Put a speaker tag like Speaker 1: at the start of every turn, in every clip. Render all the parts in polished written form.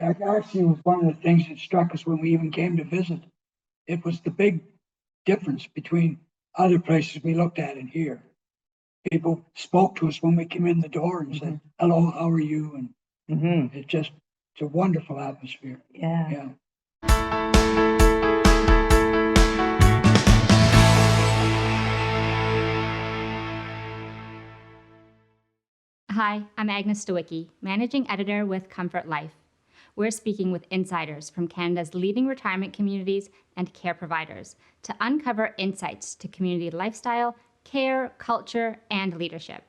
Speaker 1: That actually was one of the things that struck us when we even came to visit. It was the big difference between other places we looked at and here. People spoke to us when we came in the door and said, "Hello, how are you?" And it's a wonderful atmosphere.
Speaker 2: Yeah.
Speaker 1: Yeah.
Speaker 3: Hi, I'm Agnes Stowicki, Managing Editor with Comfort Life. We're speaking with insiders from Canada's leading retirement communities and care providers to uncover insights to community lifestyle, care, culture, and leadership.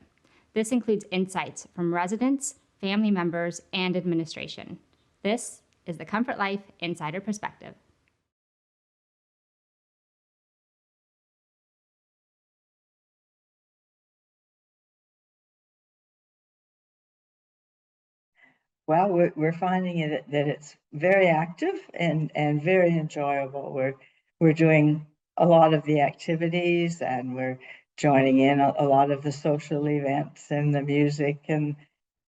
Speaker 3: This includes insights from residents, family members, and administration. This is the Comfort Life Insider Perspective.
Speaker 2: Well, we're finding it that it's very active and very enjoyable. We're doing a lot of the activities, and we're joining in a lot of the social events and the music and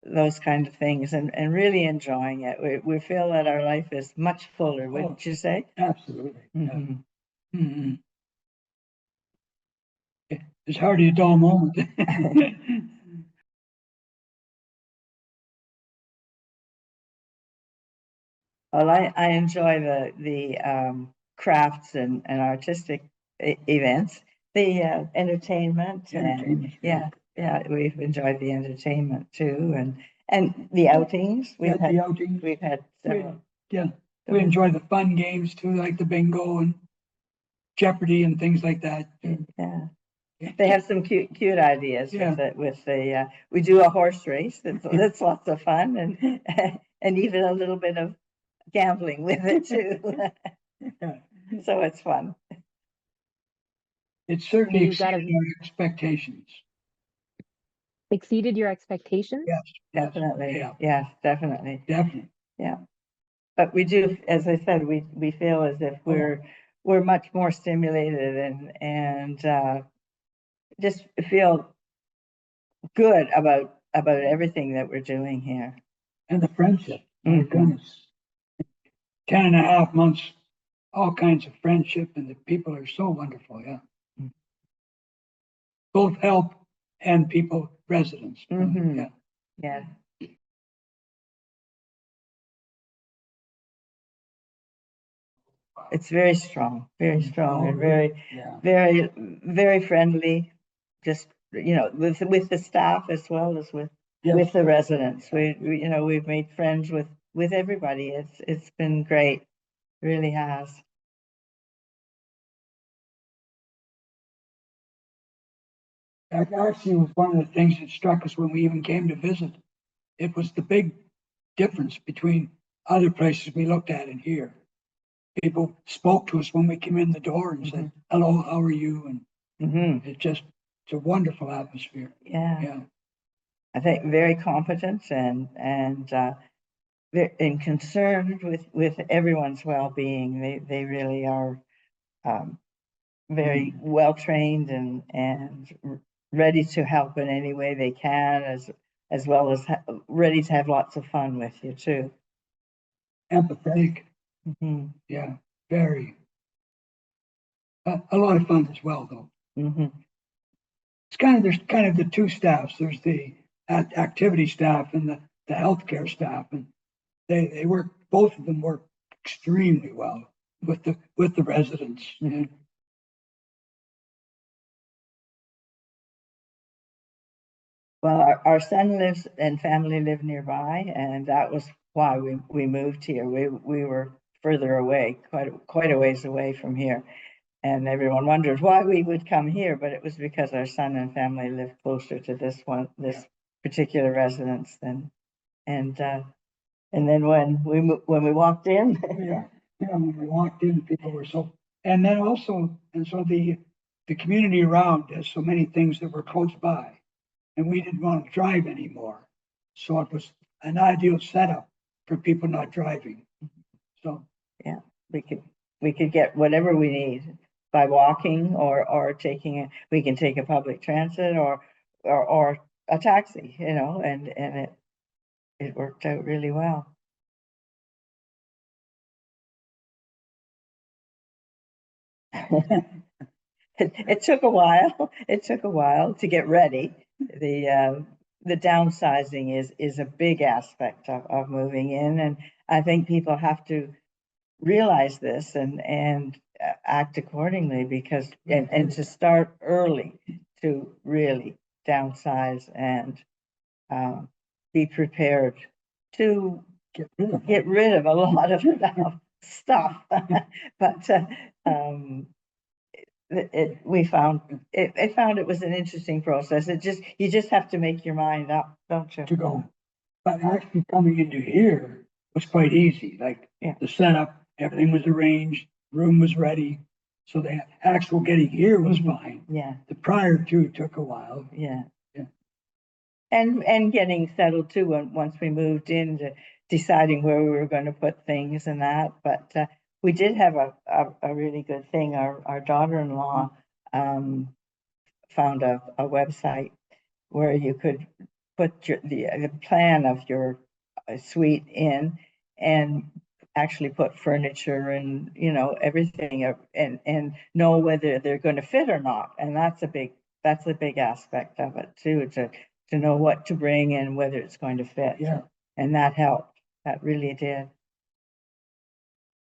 Speaker 2: those kind of things, and really enjoying it. We feel that our life is much fuller, wouldn't you say?
Speaker 1: Absolutely.
Speaker 2: Mm-hmm.
Speaker 1: Yeah. Mm-hmm. It's hardly a dull moment.
Speaker 2: Well, I enjoy the crafts and artistic events, the entertainment,
Speaker 1: Entertainment's
Speaker 2: and
Speaker 1: great.
Speaker 2: yeah, we've enjoyed the entertainment too, and the outings.
Speaker 1: Yeah, the outings.
Speaker 2: We've had several.
Speaker 1: We enjoy the fun games too, like the bingo and Jeopardy and things like that.
Speaker 2: Yeah. They have some cute ideas
Speaker 1: Yeah.
Speaker 2: with the we do a horse race. That's lots of fun, and even a little bit of gambling with it too.
Speaker 1: Yeah.
Speaker 2: So it's fun.
Speaker 1: It certainly
Speaker 4: You've got
Speaker 1: exceeded our expectations.
Speaker 4: exceeded your expectations?
Speaker 1: Yes,
Speaker 2: Definitely.
Speaker 1: Yeah,
Speaker 2: Yeah, definitely.
Speaker 1: definitely.
Speaker 2: Yeah. But we do, as I said, we feel as if we're much more stimulated and just feel good about everything that we're doing here.
Speaker 1: And the friendship, my goodness. 10.5 months, all kinds of friendship, and the people are so wonderful. Yeah. Both help and people, residents. Yeah.
Speaker 2: Yeah. It's very strong, and very friendly. Just with the staff as well as with the residents. We've made friends with everybody. It's been great, really has.
Speaker 1: That actually was one of the things that struck us when we even came to visit. It was the big difference between other places we looked at and here. People spoke to us when we came in the door and said, "Hello, how are you?" And it's a wonderful atmosphere.
Speaker 2: Yeah. I think very competent and concerned with everyone's well-being. They really are very well trained and ready to help in any way they can, as well as ready to have lots of fun with you too.
Speaker 1: Empathetic. Yeah, very. A lot of fun as well, though. There's kind of the two staffs. There's the activity staff and the healthcare staff, and they work. Both of them work extremely well with the residents.
Speaker 2: Well, our son lives and family live nearby, and that was why we moved here. We were further away, quite a ways away from here, and everyone wondered why we would come here, but it was because our son and family lived closer to this particular residence and then when we walked in,
Speaker 1: when we walked in, people were so, and then also, and so the community around has so many things that were close by, and we didn't want to drive anymore, so it was an ideal setup for people not driving. So
Speaker 2: yeah, we could get whatever we need by walking or we can take a public transit or a taxi, and it worked out really well. It took a while. It took a while to get ready. The downsizing is a big aspect of moving in, and I think people have to realize this and act accordingly, because and to start early to really downsize and be prepared to get rid of a lot of stuff. But we found it was an interesting process. You just have to make your mind up, don't you?
Speaker 1: To go. But actually coming into here was quite easy. Like the setup, everything was arranged, room was ready. So the actual getting here was fine.
Speaker 2: Yeah.
Speaker 1: The prior to took a while.
Speaker 2: Yeah.
Speaker 1: Yeah.
Speaker 2: And getting settled too, once we moved into deciding where we were going to put things and that. But we did have a really good thing. Our daughter-in-law found a website where you could put the plan of your suite in, and actually put furniture and everything, and know whether they're going to fit or not. And that's a big aspect of it too, to know what to bring and whether it's going to fit.
Speaker 1: Yeah.
Speaker 2: And that helped. That really did.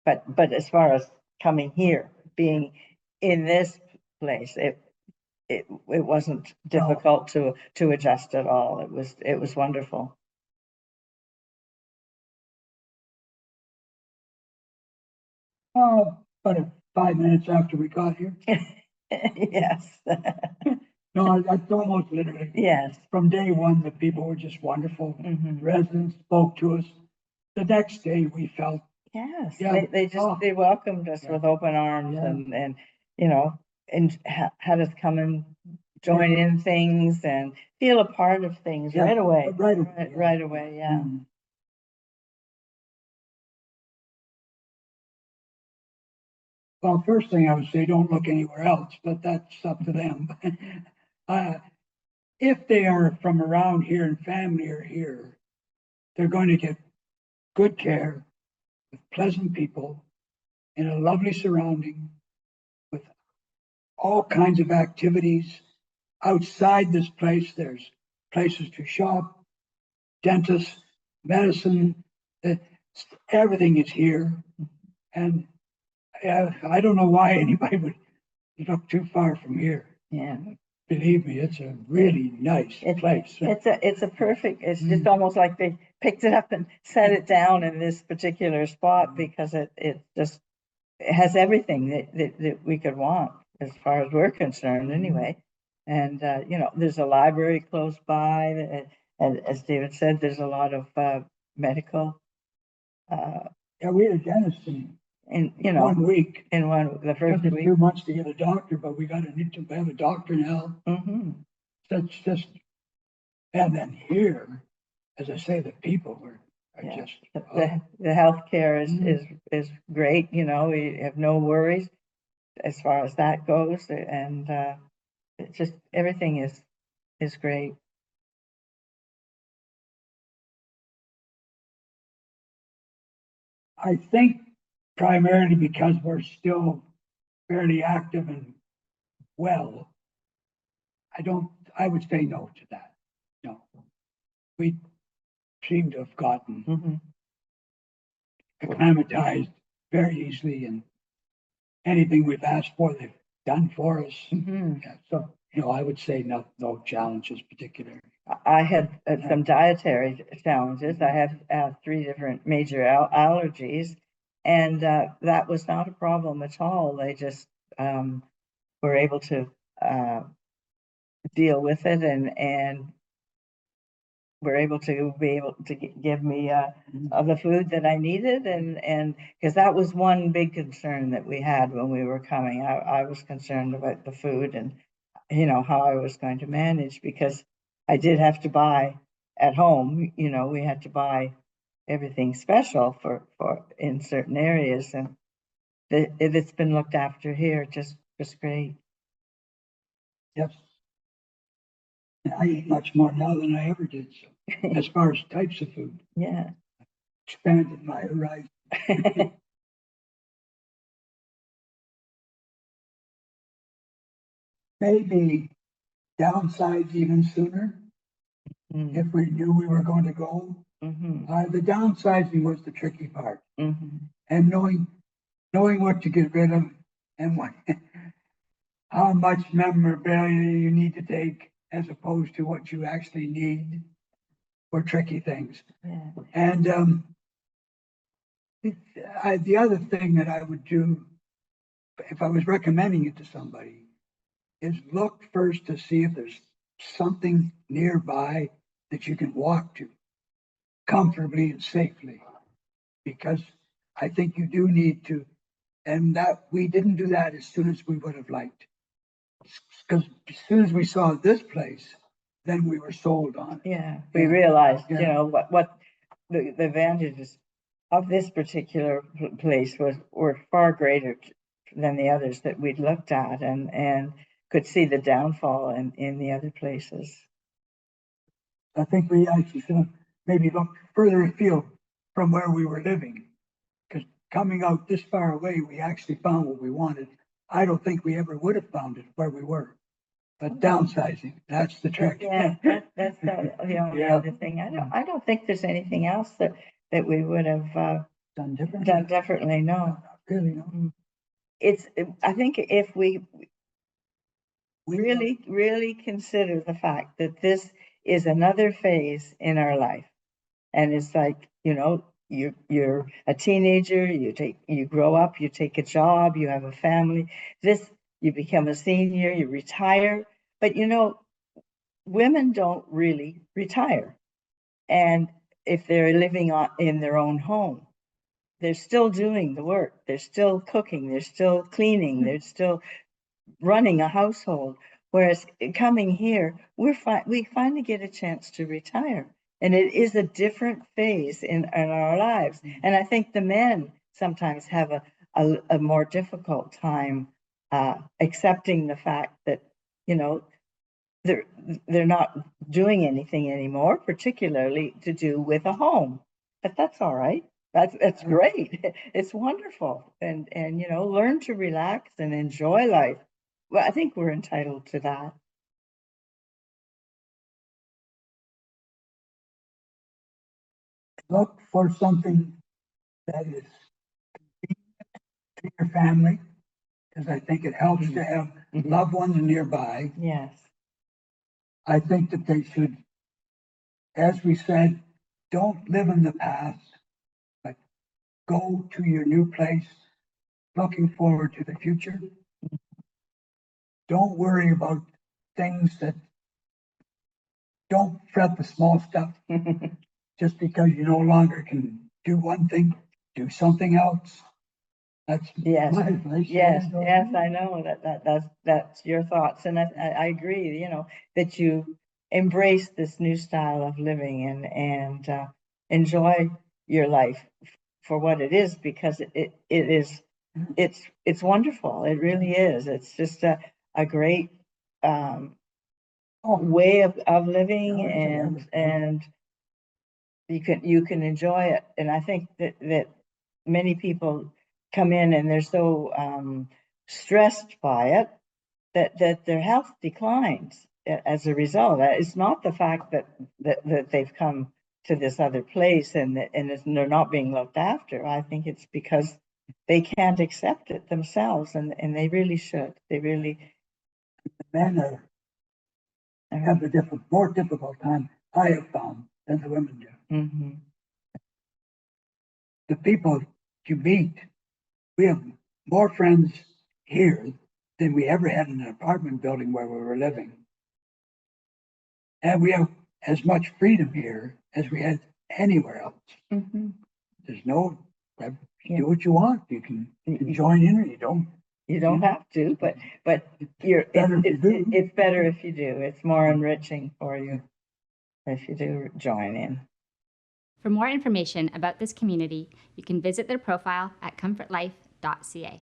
Speaker 2: But as far as coming here, being in this place, it wasn't difficult to adjust at all. It was wonderful.
Speaker 1: But 5 minutes after we got here.
Speaker 2: Yes.
Speaker 1: No, that's almost literally.
Speaker 2: Yes.
Speaker 1: From day one, the people were just wonderful. Residents spoke to us. The next day we felt.
Speaker 2: Yes,
Speaker 1: Yeah.
Speaker 2: they welcomed us with open arms,
Speaker 1: Yeah.
Speaker 2: and and had us come and join in things and feel a part of things right away. Right away, yeah.
Speaker 1: Mhm. Well, first thing I would say, don't look anywhere else, but that's up to them. If they are from around here and family are here, they're going to get good care with pleasant people in a lovely surrounding with all kinds of activities. Outside this place, there's places to shop, dentists, medicine, everything is here. And I don't know why anybody would look too far from here.
Speaker 2: Yeah.
Speaker 1: Believe me, it's a really nice place.
Speaker 2: It's a perfect, it's just almost like they picked it up and set it down in this particular spot, because it just has everything that we could want, as far as we're concerned anyway. And there's a library close by, and as David said, there's a lot of medical
Speaker 1: Yeah, we had a dentist in
Speaker 2: in
Speaker 1: 1 week.
Speaker 2: the first
Speaker 1: Took us
Speaker 2: week.
Speaker 1: 2 months to get a doctor, but we need to have a doctor now. That's just, and then here, as I say, the people are just.
Speaker 2: The healthcare is great. We have no worries as far as that goes, and it's just everything is great.
Speaker 1: I think primarily because we're still fairly active and well, I would say no to that. No. We seem to have gotten acclimatized very easily, and anything we've asked for, they've done for us. Yeah, so, I would say no challenges particularly.
Speaker 2: I had some dietary challenges. I have 3 different major allergies, and that was not a problem at all. They just were able to deal with it, and were able to give me the food that I needed, and because that was one big concern that we had when we were coming. I was concerned about the food, and how I was going to manage, because I did have to buy at home. We had to buy everything special for in certain areas, and it's been looked after here just great.
Speaker 1: Yes. I eat much more now than I ever did. So, as far as types of food,
Speaker 2: Yeah.
Speaker 1: expanded my horizon. maybe downsize even sooner
Speaker 2: Mm,
Speaker 1: if we knew we were going to go.
Speaker 2: mhm,
Speaker 1: The downsizing was the tricky part,
Speaker 2: mhm.
Speaker 1: and knowing what to get rid of and what, how much memorabilia you need to take as opposed to what you actually need were tricky things.
Speaker 2: Yeah.
Speaker 1: And the other thing that I would do if I was recommending it to somebody is look first to see if there's something nearby that you can walk to comfortably and safely. Because I think you do need to, and that we didn't do that as soon as we would have liked. Because as soon as we saw this place, then we were sold on it.
Speaker 2: Yeah, we
Speaker 1: Yeah.
Speaker 2: realized, you
Speaker 1: Yeah.
Speaker 2: know, what the advantages of this particular place were far greater than the others that we'd looked at, and could see the downfall in the other places.
Speaker 1: I think we actually should have maybe looked further afield from where we were living. Because coming out this far away, we actually found what we wanted. I don't think we ever would have found it where we were. But downsizing, that's the trick.
Speaker 2: Yeah, that's the only
Speaker 1: Yeah.
Speaker 2: other thing. I don't think there's anything else that we would have
Speaker 1: Done differently.
Speaker 2: done differently. No.
Speaker 1: Not really, no.
Speaker 2: I think if we really consider the fact that this is another phase in our life, and it's like, you know, you're a teenager, you grow up, you take a job, you have a family, you become a senior, you retire, but you know, women don't really retire. And if they're living in their own home, they're still doing the work, they're still cooking, they're still cleaning, they're still running a household. Whereas coming here, we finally get a chance to retire. And it is a different phase in our lives. And I think the men sometimes have a more difficult time accepting the fact that, you know, they're not doing anything anymore, particularly to do with a home. But that's all right. That's great. It's wonderful. And you know, learn to relax and enjoy life. Well, I think we're entitled to that.
Speaker 1: Look for something that is to your family, because I think it helps to have loved ones nearby.
Speaker 2: Yes.
Speaker 1: I think that they should, as we said, don't live in the past, but go to your new place, looking forward to the future. Don't worry about things that don't fret the small stuff just because you no longer can do one thing, do something else. That's
Speaker 2: Yes,
Speaker 1: my advice.
Speaker 2: yes, I know that's your thoughts, and I agree. You know, that you embrace this new style of living and enjoy your life for what it is, because it's wonderful. It really is. It's just a great way of living, and you can enjoy it. And I think that many people come in and they're so stressed by it that their health declines as a result. It's not the fact that they've come to this other place and they're not being looked after. I think it's because they can't accept it themselves, and they really should. They really.
Speaker 1: Men have a more difficult time, I have found, than the women do.
Speaker 2: Mm-hmm.
Speaker 1: The people you meet, we have more friends here than we ever had in an apartment building where we were living. And we have as much freedom here as we had anywhere else.
Speaker 2: Mm-hmm.
Speaker 1: There's no, you do what you want. You can join in or you don't.
Speaker 2: You don't have to, but it's better if you do. It's more enriching for you if you do join in.
Speaker 3: For more information about this community, you can visit their profile at comfortlife.ca.